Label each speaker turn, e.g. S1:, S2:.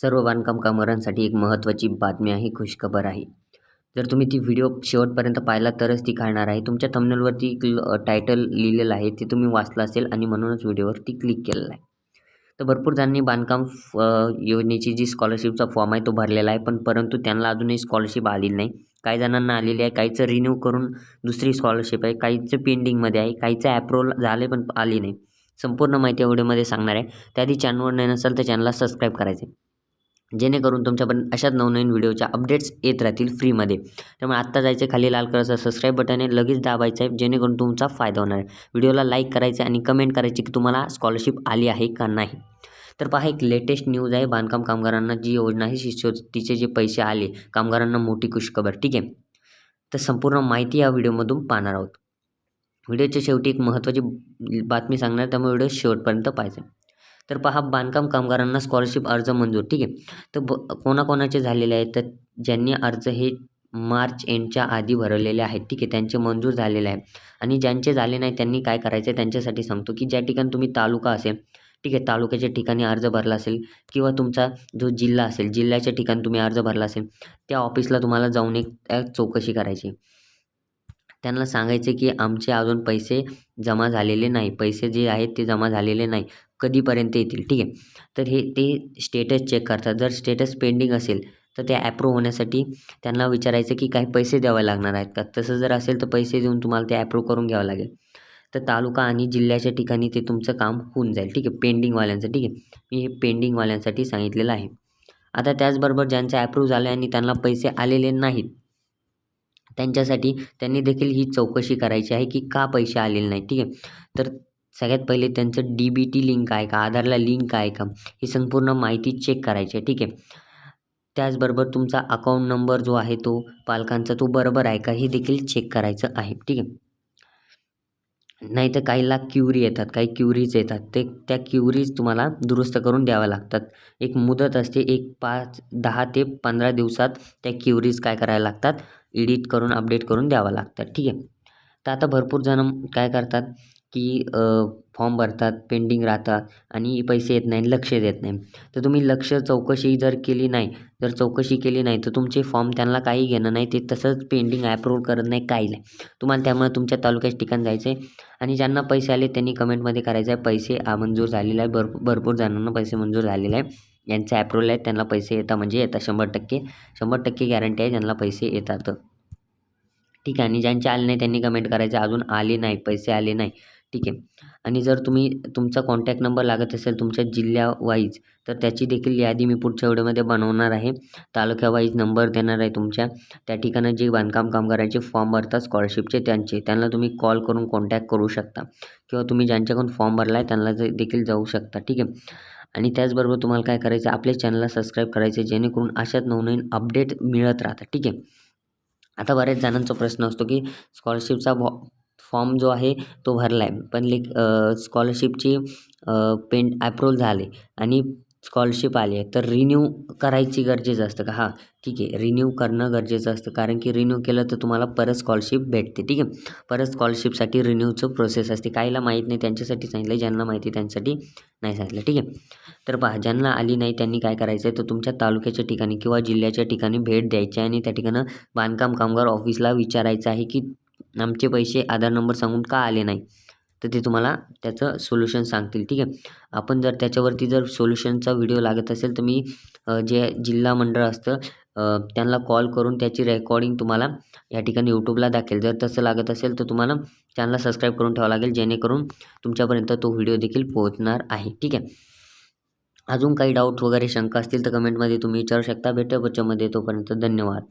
S1: सर्व बांधकाम कामगारांसाठी एक महत्त्वाची बातमी आहे, खुशखबर आहे. जर तुम्ही ती व्हिडिओ शेवटपर्यंत पाहिला तरच ती कळणार आहे. तुमच्या थंबनेलवरती टायटल लिहिलेलं आहे ते तुम्ही वाचलं असेल आणि म्हणूनच व्हिडिओवरती क्लिक केलेलं आहे. तर भरपूर जणांनी बांधकाम योजनेची जी स्कॉलरशिपचा फॉर्म आहे तो भरलेला आहे, परंतु त्यांना अजूनही स्कॉलरशिप आलेली नाही. काही जणांना आलेली आहे, काहीचं रिन्यू करून दुसरी स्कॉलरशिप आहे, काहीचं पेंडिंगमध्ये आहे, काहीचं ॲप्रूव्हल झाले पण आली नाही. संपूर्ण माहिती या व्हिडिओमध्ये सांगणार आहे. त्याआधी चॅनलवर नाही नसेल तर चॅनलला सबस्क्राईब करायचे, जेणेकरून तुमच्यापर्यंत अशाच नवनवीन व्हिडिओच्या अपडेट्स येत राहतील फ्रीमध्ये. त्यामुळे आत्ता जायचं खाली लाल कलरचं सबस्क्राईब बटन आहे, लगेच दाबायचं आहे, जेणेकरून तुमचा फायदा होणार आहे. व्हिडिओला लाईक करायचं आणि कमेंट करायची की तुम्हाला स्कॉलरशिप आली आहे का नाही. तर पहा, एक लेटेस्ट न्यूज आहे. बांधकाम कामगारांना जी योजना आहे शिष्यवृत्तीचे जे पैसे आले कामगारांना, मोठी खुशखबर. ठीक आहे, तर संपूर्ण माहिती या व्हिडिओमधून पाहणार आहोत. व्हिडिओच्या शेवटी एक महत्त्वाची बातमी सांगणार, त्यामुळे व्हिडिओ शेवटपर्यंत पाहायचा. तर पहा, बांधकाम कामगारांना स्कॉलरशिप अर्ज मंजूर. ठीक आहे, तर कोणाकोणाचे झालेले आहेत, तर ज्यांनी अर्ज हे मार्च एंडच्या आधी भरलेले आहेत, ठीक आहे, त्यांचे मंजूर झालेले आहे. आणि ज्यांचे झाले नाही त्यांनी काय करायचं आहे त्यांच्यासाठी सांगतो, की ज्या ठिकाणी तुम्ही तालुका असेल, ठीक आहे, तालुक्याच्या ठिकाणी अर्ज भरला असेल, किंवा तुमचा जो जिल्हा असेल, जिल्ह्याच्या ठिकाणी तुम्ही अर्ज भरला असेल, त्या ऑफिसला तुम्हाला जाऊन एक चौकशी करायची. त्यांना सांगायचे की आमचे अजून पैसे जमा झालेले नाही, पैसे जे आहेत ते जमा झालेले नाही, कधीपर्यंत येतील. ठीक आहे, तर ते स्टेटस चेक करतात. जर स्टेटस पेंडिंग असेल तर ते ॲप्रूव्ह होण्यासाठी त्यांना विचारायचं की काही पैसे द्यावे लागणार आहेत का. तसं जर असेल तर पैसे देऊन तुम्हाला ते ॲप्रूव्ह करून घ्यावं लागेल. तर तालुका आणि जिल्ह्याच्या ठिकाणी ते तुमचं काम होऊन जाईल. ठीक आहे, पेंडिंगवाल्यांचं. ठीक आहे, मी हे पेंडिंगवाल्यांसाठी सांगितलेलं आहे. आता त्याचबरोबर ज्यांचं ॲप्रूव्ह झालं आणि त्यांना पैसे आलेले नाहीत, त्यांच्यासाठी त्यांनी देखील ही चौकशी करायची आहे की का पैसे आलेले नाही. ठीक आहे, तर सगळ्यात पहिले त्यांचं DBT लिंक आहे का, आधारला लिंक आहे का, ही संपूर्ण माहिती चेक करायची आहे. ठीक आहे, त्याचबरोबर तुमचा अकाउंट नंबर जो आहे तो पालकांचा तो बरोबर आहे का, हे देखील चेक करायचं आहे. ठीक आहे, नाहीतर काहीला क्युरी येतात, काही क्युरीज येतात, त्या क्युरीज तुम्हाला दुरुस्त करून द्याव्या लागतात. एक मुदत असते, एक 10 ते 15 दिवसात त्या क्युरीज काय करायला लागतात, एडिट करून अपडेट करून द्यावं लागतात. ठीक आहे, तर आता भरपूर जण काय करतात की फॉर्म भरतात, पेंडिंग राहतात आणि पैसे येत नाही, लक्ष देत नाही. तर तुम्ही चौकशी जर केली नाही, तर तुमचे फॉर्म त्यांना काही घेणं नाही, ते तसंच पेंडिंग ॲप्रूव्ह करत नाही, काही नाही. तुम्हाला त्यामुळे तुमच्या तालुक्याच्या ठिकाणी जायचं आहे आणि ज्यांना पैसे आले त्यांनी कमेंटमध्ये करायचं आहे पैसे मंजूर झालेले आहे. भरपूर जणांना पैसे मंजूर झालेले आहे, ज्यांचे ॲप्रूव्हल आहेत त्यांना पैसे येतात, म्हणजे येतात 100% गॅरंटी आहे ज्यांना पैसे येतात. ठीक आहे, आणि ज्यांचे आले नाही त्यांनी कमेंट करायचं अजून आले नाही, पैसे आले नाही. ठीक आहे, आणि जर तुमचा कॉन्टॅक्ट नंबर लागत असेल तुमच्या जिल्ह्यावाईज, तर त्याची देखील यादी मी पुढच्या व्हिडिओमध्ये बनवणार आहे. तालुक्यावाईज नंबर देणार आहे तुमच्या. त्या ठिकाणी जे बांधकाम कामगारांचे फॉर्म भरतात स्कॉलरशिपचे, त्यांना तुम्ही कॉल करून कॉन्टॅक्ट करू शकता, किंवा तुम्ही ज्यांच्याकडून फॉर्म भरला आहे त्यांना देखील जाऊ शकता. ठीक आहे, आणि त्याचबरोबर तुम्हाला काय करायचं, आपल्या चॅनलला सबस्क्राईब करायचं, जेणेकरून अशाच नवनवीन अपडेट मिळत राहतात. ठीक आहे, आता बऱ्याच जणांचा प्रश्न असतो की स्कॉलरशिपचा फॉर्म जो आहे तो भरला आहे, पण स्कॉलरशिपची ॲप्रूव्हल झाले आणि स्कॉलरशिप आली आहे, तर रिन्यू करायची गरजेचं असतं का. हां, ठीक आहे, रिन्यू करणं गरजेचं असतं, कारण की रिन्यू केलं तर तुम्हाला परत स्कॉलरशिप भेटते. ठीक आहे, परत स्कॉलरशिपसाठी रिन्यूचं प्रोसेस असते. काहीला माहीत नाही त्यांच्यासाठी सांगितलं, ज्यांना माहिती त्यांच्यासाठी नाही सांगितलं. ठीक आहे, तर पहा, ज्यांना आली नाही त्यांनी काय करायचं आहे, तर तुमच्या तालुक्याच्या ठिकाणी किंवा जिल्ह्याच्या ठिकाणी भेट द्यायची आहे आणि त्या ठिकाणी बांधकाम कामगार ऑफिसला विचारायचं आहे की आमचे पैसे आधार नंबर सांगून का आले नाही. तर ते तुम्हाला त्याचं सोल्युशन सांगतील. ठीक आहे, आपण जर त्याच्यावरती सोल्युशनचा व्हिडिओ लागत असेल तर मी जे जिल्हा मंडळ असतं त्यांना कॉल करून त्याची रेकॉर्डिंग तुम्हाला या ठिकाणी यूट्यूबला दाखवेल. जर तसं लागत असेल तर तुम्हाला चॅनलला सबस्क्राईब करून ठेवावं लागेल, जेणेकरून तुमच्यापर्यंत तो व्हिडिओ देखील पोहोचणार आहे. ठीक आहे, अजून काही डाऊट वगैरे शंका असतील तर कमेंटमध्ये तुम्ही विचारू शकता. भेटूया पुढच्यामध्ये, तोपर्यंत धन्यवाद.